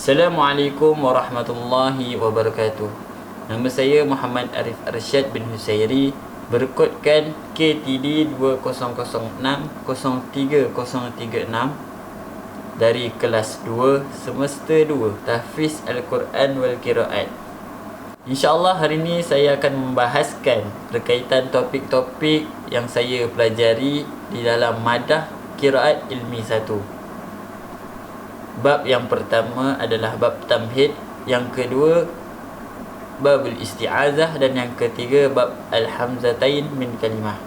Assalamualaikum warahmatullahi wabarakatuh. Nama saya Muhammad Arif Arsyad bin Husairi, berkodkan KTD 2006-03036 dari kelas 2 semester 2 Tahfiz Al-Quran wal Qiraat. InsyaAllah hari ini saya akan membahaskan berkaitan topik-topik yang saya pelajari di dalam madah Qiraat Ilmi 1. Bab yang pertama adalah bab tamhid, yang kedua babul isti'azah, dan yang ketiga bab al-hamzatain min kalimah.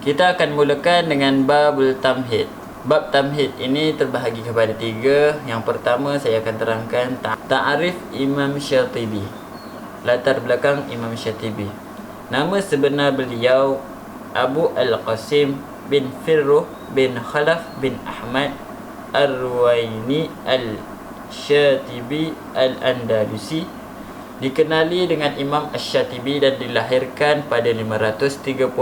Kita akan mulakan dengan babul tamhid. Bab tamhid ini terbahagi kepada 3. Yang pertama saya akan terangkan ta'arif Imam Syatibi, latar belakang Imam Syatibi. Nama sebenar beliau Abu Al-Qasim bin Firruh bin Khalaf bin Ahmad Ar-Ruwaini Al-Syatibi Al-Andalusi, dikenali dengan Imam Asy-Syatibi dan dilahirkan pada 538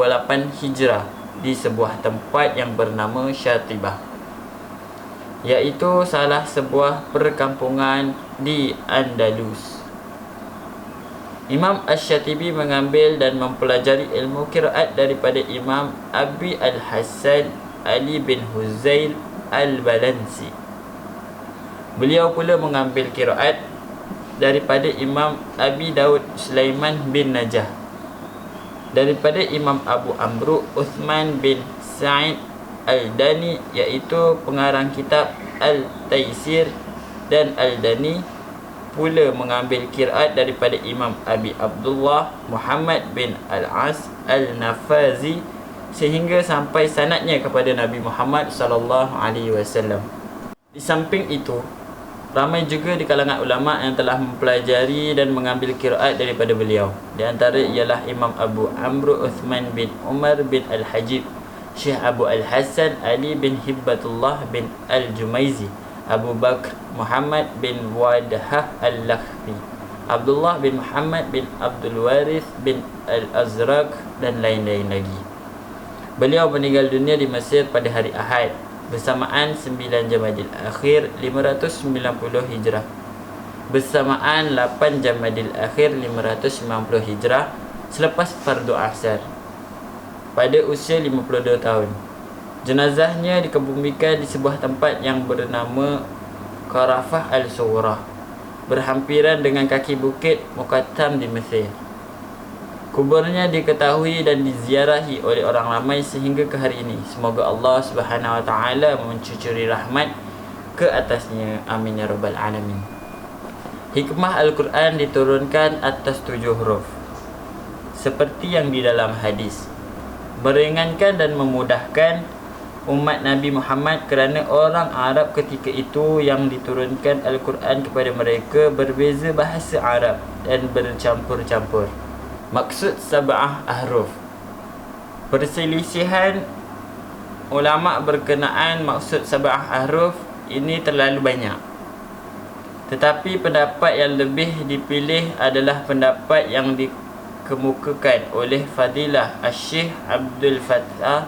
Hijrah di sebuah tempat yang bernama Syatibah, iaitu salah sebuah perkampungan di Andalus. Imam Asy-Syatibi mengambil dan mempelajari ilmu qiraat daripada Imam Abi Al-Hasan Ali bin Huzail Al-Balansi. Beliau pula mengambil qiraat daripada Imam Abi Daud Sulaiman bin Najah, daripada Imam Abu Amru Uthman bin Sa'id Al-Dani, iaitu pengarang kitab Al-Taisir, dan Al-Dani pula mengambil qiraat daripada Imam Abi Abdullah Muhammad bin Al-As Al-Nafazi, sehingga sampai sanadnya kepada Nabi Muhammad SAW. Di samping itu, ramai juga di kalangan ulama yang telah mempelajari dan mengambil qiraat daripada beliau. Di antara ialah Imam Abu Amru Uthman bin Umar bin Al-Hajib, Syekh Abu Al-Hasan Ali bin Hibbatullah bin Al-Jumaizi, Abu Bakr Muhammad bin Wadhah Al-Lakhmi, Abdullah bin Muhammad bin Abdul Warith bin Al-Azraq, dan lain-lain lagi. Beliau meninggal dunia di Mesir pada hari Ahad bersamaan 9 Jamadil Akhir 590 Hijrah, bersamaan 8 Jamadil Akhir 590 Hijrah, selepas fardu asar, pada usia 52 tahun. Jenazahnya dikebumikan di sebuah tempat yang bernama Qarafah Al-Sughra, berhampiran dengan kaki bukit Muqattam di Mesir. Kuburnya diketahui dan diziarahi oleh orang ramai sehingga ke hari ini. Semoga Allah Subhanahu Wa Taala mencucuri rahmat ke atasnya. Amin ya rabbal alamin. Hikmah Al-Quran diturunkan atas 7 huruf, seperti yang di dalam hadis, meringankan dan memudahkan umat Nabi Muhammad kerana orang Arab ketika itu yang diturunkan Al-Quran kepada mereka berbeza bahasa Arab dan bercampur-campur. Maksud sab'ah ahruf. Perselisihan ulama berkenaan maksud sab'ah ahruf ini terlalu banyak, tetapi pendapat yang lebih dipilih adalah pendapat yang dikemukakan oleh Fadilah Asy-Syaikh Abdul Fattah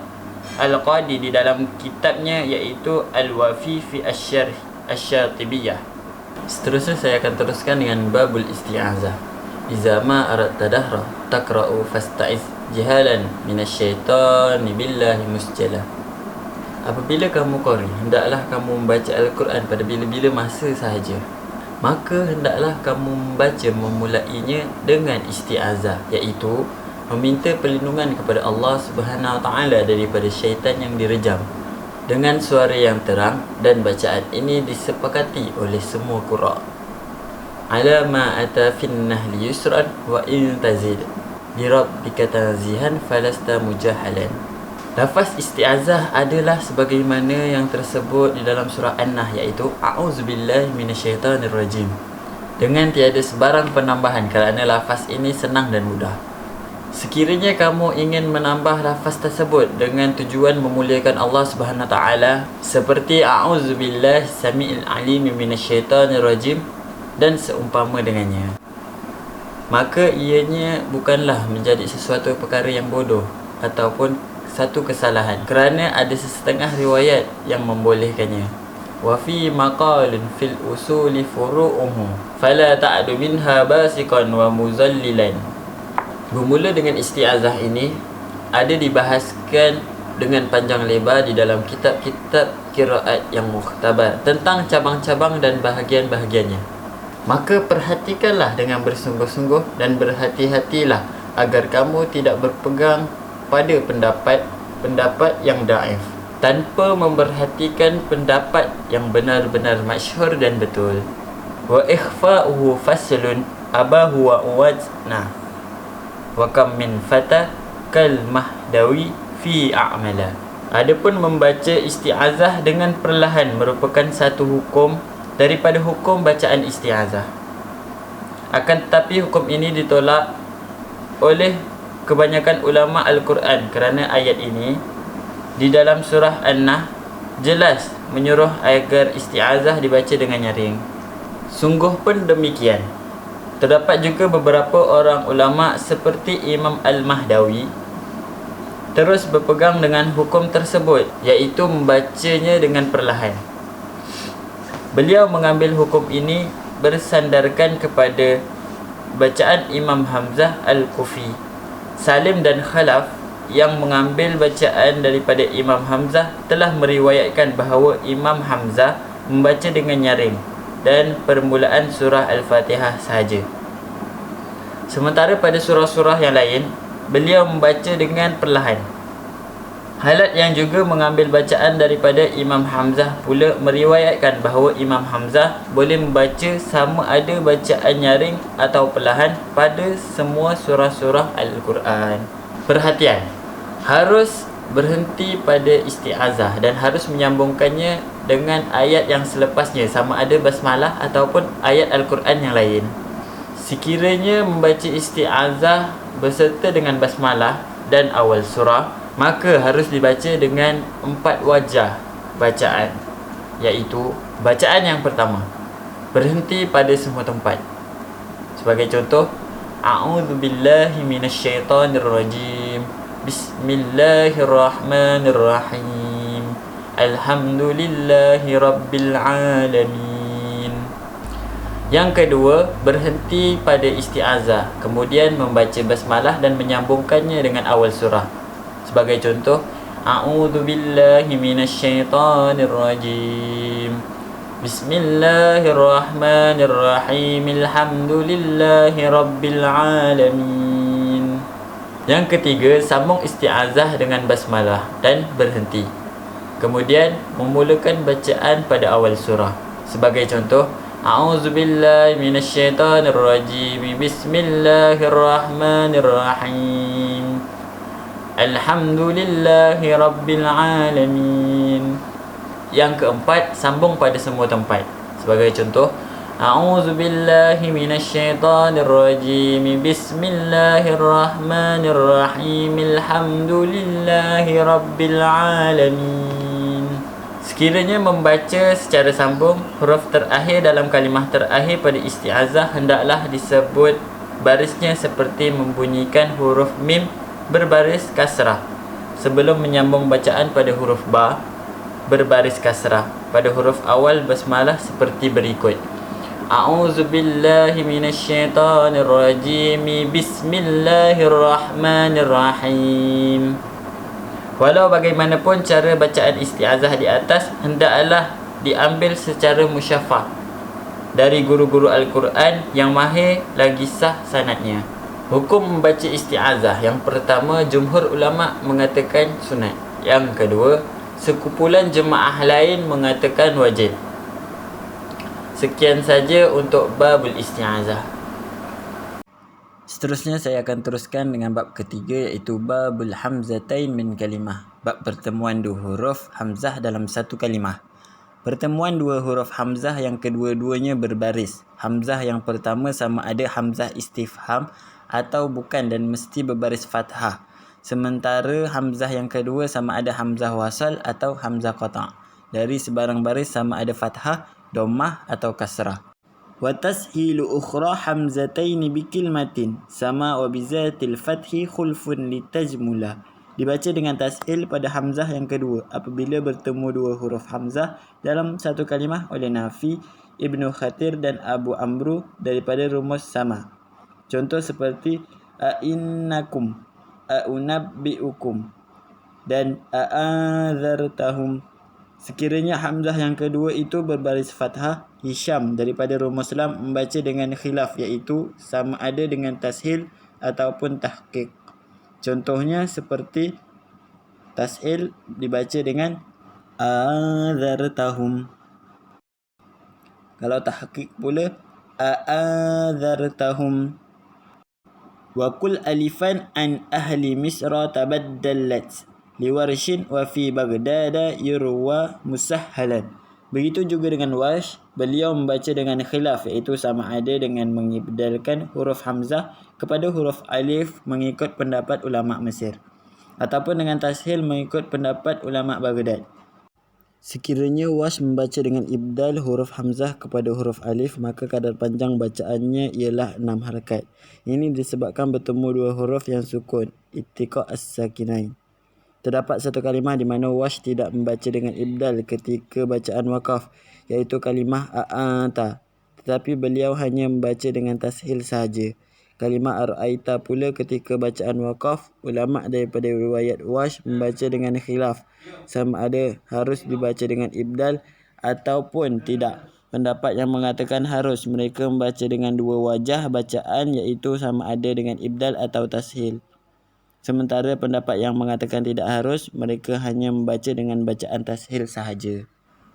Al-Qadi di dalam kitabnya, iaitu Al-Wafi fi Asy-Syatibiyah. Seterusnya saya akan teruskan dengan babul isti'azah. Iza ma aradta dahra taqra'u fasta'iz jihalan minasyaitanir billahi musjala. Apabila kamu qari, hendaklah kamu membaca Al-Quran pada bila-bila masa sahaja, maka hendaklah kamu membaca memulainya dengan isti'azah, iaitu meminta perlindungan kepada Allah Subhanahu Wa Taala daripada syaitan yang direjam, dengan suara yang terang, dan bacaan ini disepakati oleh semua qura'. Ala ma ata fin nahli yusran wa in tazid bi rabbika tanzihan falasta mujahalan. Lafaz isti'azah adalah sebagaimana yang tersebut di dalam surah An-Nahl, iaitu a'udzubillahi minasyaitanirrajim, dengan tiada sebarang penambahan kerana lafaz ini senang dan mudah. Sekiranya kamu ingin menambah lafaz tersebut dengan tujuan memuliakan Allah Subhanahu Wa Taala, seperti a'udzubillahi samiil alim minasyaitanirrajim dan seumpama dengannya, maka ianya bukanlah menjadi sesuatu perkara yang bodoh ataupun satu kesalahan, kerana ada sesetengah riwayat yang membolehkannya. wa fi maqalin fil usuli furu'uhu fala ta'du minha basiqan wa muzallilan. Bermula dengan isti'azah ini ada dibahaskan dengan panjang lebar di dalam kitab-kitab qiraat yang mukhtabar tentang cabang-cabang dan bahagian-bahagiannya. Maka perhatikanlah dengan bersungguh-sungguh dan berhati-hatilah agar kamu tidak berpegang pada pendapat yang daif tanpa memperhatikan pendapat yang benar-benar masyhur dan betul. Wa ikhfa'uhu faslun abahu wa uwajna wa kam min fata kal mahdawi fi a'mala. Adapun membaca isti'azah dengan perlahan merupakan satu hukum daripada hukum bacaan isti'azah. Akan tetapi hukum ini ditolak oleh kebanyakan ulama Al-Quran kerana ayat ini di dalam surah An-Nahl jelas menyuruh agar isti'azah dibaca dengan nyaring. Sungguh pun demikian. Terdapat juga beberapa orang ulama seperti Imam Al-Mahdawi terus berpegang dengan hukum tersebut, iaitu membacanya dengan perlahan. Beliau mengambil hukum ini bersandarkan kepada bacaan Imam Hamzah Al-Kufi. Salim dan Khalaf yang mengambil bacaan daripada Imam Hamzah telah meriwayatkan bahawa Imam Hamzah membaca dengan nyaring dan permulaan surah Al-Fatihah sahaja. Sementara pada surah-surah yang lain, beliau membaca dengan perlahan. Halat yang juga mengambil bacaan daripada Imam Hamzah pula meriwayatkan bahawa Imam Hamzah boleh membaca sama ada bacaan nyaring atau perlahan pada semua surah-surah Al-Quran. Perhatian, harus berhenti pada isti'azah dan harus menyambungkannya dengan ayat yang selepasnya, sama ada basmalah ataupun ayat Al-Quran yang lain. Sekiranya membaca isti'azah berserta dengan basmalah dan awal surah, maka harus dibaca dengan 4 wajah bacaan, iaitu bacaan yang pertama, berhenti pada semua tempat. Sebagai contoh, A'udzubillahi minasyaitonirrajim, Bismillahirrahmanirrahim, Alhamdulillahi rabbil alamin. Yang kedua, berhenti pada isti'azah, kemudian membaca basmalah dan menyambungkannya dengan awal surah. Sebagai contoh, A'udzubillahi minasyaitonirrajim, Bismillahirrahmanirrahim, Alhamdulillahi rabbil alamin. Yang ketiga, sambung isti'azah dengan basmalah dan berhenti. Kemudian memulakan bacaan pada awal surah. Sebagai contoh, A'udzubillahi minasyaitonirrajim, Bismillahirrahmanirrahim, Alhamdulillahi rabbil alamin. Yang keempat, sambung pada semua tempat. Sebagai contoh, A'udzubillahi minasyaitonirrajim, Bismillahirrahmanirrahim, Alhamdulillahi rabbil alamin. Sekiranya membaca secara sambung, huruf terakhir dalam kalimah terakhir pada isti'azah hendaklah disebut barisnya seperti membunyikan huruf mim berbaris kasrah sebelum menyambung bacaan pada huruf ba berbaris kasrah pada huruf awal basmalah seperti berikut: A'udzubillahi minasyaitonirrajim, Bismillahirrahmanirrahim. Walau bagaimanapun cara bacaan isti'azah di atas hendaklah diambil secara musyafah dari guru-guru Al-Quran yang mahir lagi sah sanadnya. Hukum membaca isti'azah: yang pertama, jumhur ulama mengatakan sunat. Yang kedua, sekumpulan jemaah lain mengatakan wajib. Sekian saja untuk babul isti'azah. Seterusnya saya akan teruskan dengan bab ketiga, iaitu babul hamzatain min kalimah, bab pertemuan dua huruf hamzah dalam satu kalimah. Pertemuan dua huruf hamzah yang kedua-duanya berbaris. Hamzah yang pertama sama ada hamzah istifham atau bukan dan mesti berbaris fathah. Sementara hamzah yang kedua sama ada hamzah wasal atau hamzah qata'. Dari sebarang baris sama ada fathah, dhammah atau kasrah. Wa tashilu ukhra hamzatain bi kilmatin sama wa bizatil fathi khulfun litajmula dibaca dengan tashil pada hamzah yang kedua apabila bertemu dua huruf hamzah dalam satu kalimah oleh Nafi, Ibnu Khatir dan Abu Amru daripada rumus sama. Contoh seperti a'innakum, a'unabbi'ukum dan a'adzartahum. Sekiranya hamzah yang kedua itu berbaris fathah, Hisham daripada rumus lam membaca dengan khilaf, iaitu sama ada dengan tashil ataupun tahqiq. Contohnya seperti tashil dibaca dengan a'adzartahum. Kalau tahqiq pula a'adzartahum. Wa kul alifan an ahli misra tabaddalat liwarshin wa fi baghdada yurwa musahhalan. Begitu juga dengan Warsh, beliau membaca dengan khilaf, iaitu sama ada dengan mengibdalkan huruf hamzah kepada huruf alif mengikut pendapat ulama Mesir, ataupun dengan tashil mengikut pendapat ulama Baghdad. Sekiranya Warsh membaca dengan ibdal huruf hamzah kepada huruf alif, maka kadar panjang bacaannya ialah 6 harakat. Ini disebabkan bertemu dua huruf yang sukun, ittiqa' as-sakinain. Terdapat satu kalimah di mana Warsh tidak membaca dengan ibdal ketika bacaan waqaf, iaitu kalimah a'anta, tetapi beliau hanya membaca dengan tashil sahaja. Kalimah ar'aita pula ketika bacaan waqaf, ulama daripada riwayat Warsh membaca dengan khilaf, sama ada harus dibaca dengan ibdal ataupun tidak. Pendapat yang mengatakan harus, mereka membaca dengan dua wajah bacaan, iaitu sama ada dengan ibdal atau tashil. Sementara pendapat yang mengatakan tidak harus, mereka hanya membaca dengan bacaan tashil sahaja.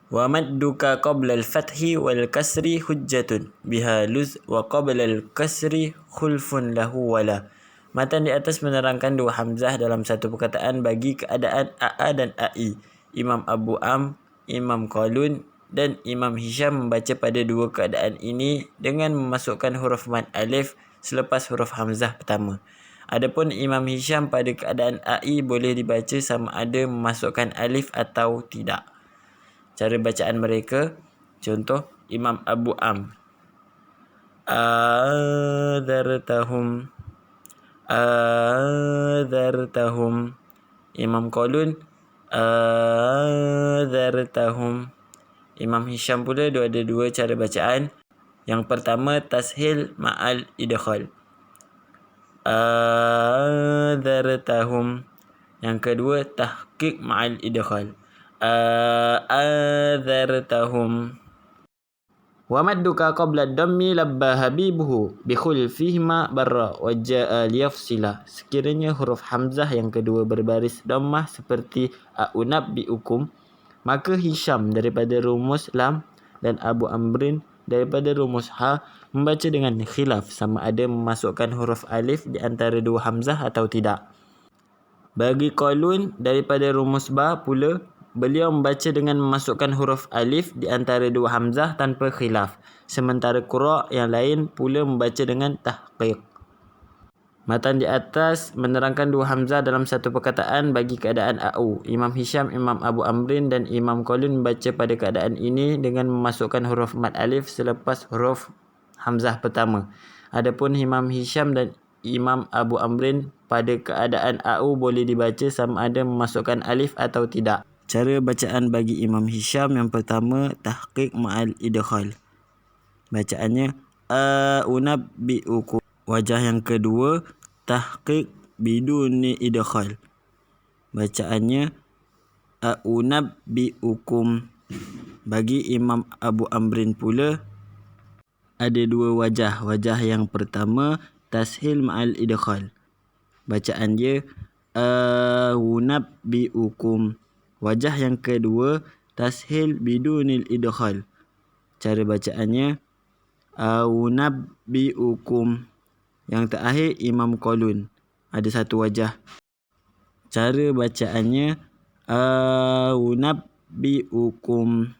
Wa madduka qabla al-fathi wal kasri hujjatun biha luz wa qabla al-kasri khulfun lahu wala. Matan di atas menerangkan dua hamzah dalam satu perkataan bagi keadaan AA dan AI. Imam Abu Am, Imam Qalun dan Imam Hisham membaca pada dua keadaan ini dengan memasukkan huruf mad alif selepas huruf hamzah pertama. Adapun Imam Hisham pada keadaan AI boleh dibaca sama ada memasukkan alif atau tidak. Cara bacaan mereka, contoh Imam Abu Am, adzartahum, adzartahum. Imam Qalun, adzartahum. Imam Hisham pula ada dua cara bacaan. Yang pertama tashil ma'al idkhal, adzartahum. Yang kedua tahqiq ma'al idkhal, adzartahum. Wa madduka qabla ad-dammi labba habibuhu bi khulfihima barra wa jaa liyafsila. Sekiranya huruf hamzah yang kedua berbaris dhammah seperti a'unabbi'ukum, maka Hisham daripada rumus lam dan Abu Amrin daripada rumus ha membaca dengan khilaf, sama ada memasukkan huruf alif di antara dua hamzah atau tidak. Bagi Qalun daripada rumus ba pula, beliau membaca dengan memasukkan huruf alif di antara dua hamzah tanpa khilaf. Sementara qura' yang lain pula membaca dengan tahqiq. Matan di atas menerangkan dua hamzah dalam satu perkataan bagi keadaan AU. Imam Hisham, Imam Abu Amrin dan Imam Qalun membaca pada keadaan ini dengan memasukkan huruf mad alif selepas huruf hamzah pertama. Adapun Imam Hisham dan Imam Abu Amrin pada keadaan AU boleh dibaca sama ada memasukkan alif atau tidak. Cara bacaan bagi Imam Hisham yang pertama tahqiq ma'al idkhal. Bacaannya a'unabbi'ukum. Wajah yang kedua tahqiq biduni idkhal. Bacaannya a'unabbi'ukum. Bagi Imam Abu Amrin pula ada dua wajah. Wajah yang pertama tashil ma'al idkhal. Bacaan dia a'unabbi'ukum. Wajah yang kedua tashil bidunil idkhal. Cara bacaannya a'unabbi'ukum. Yang terakhir Imam Qalun ada satu wajah. Cara bacaannya a'unabbi'ukum.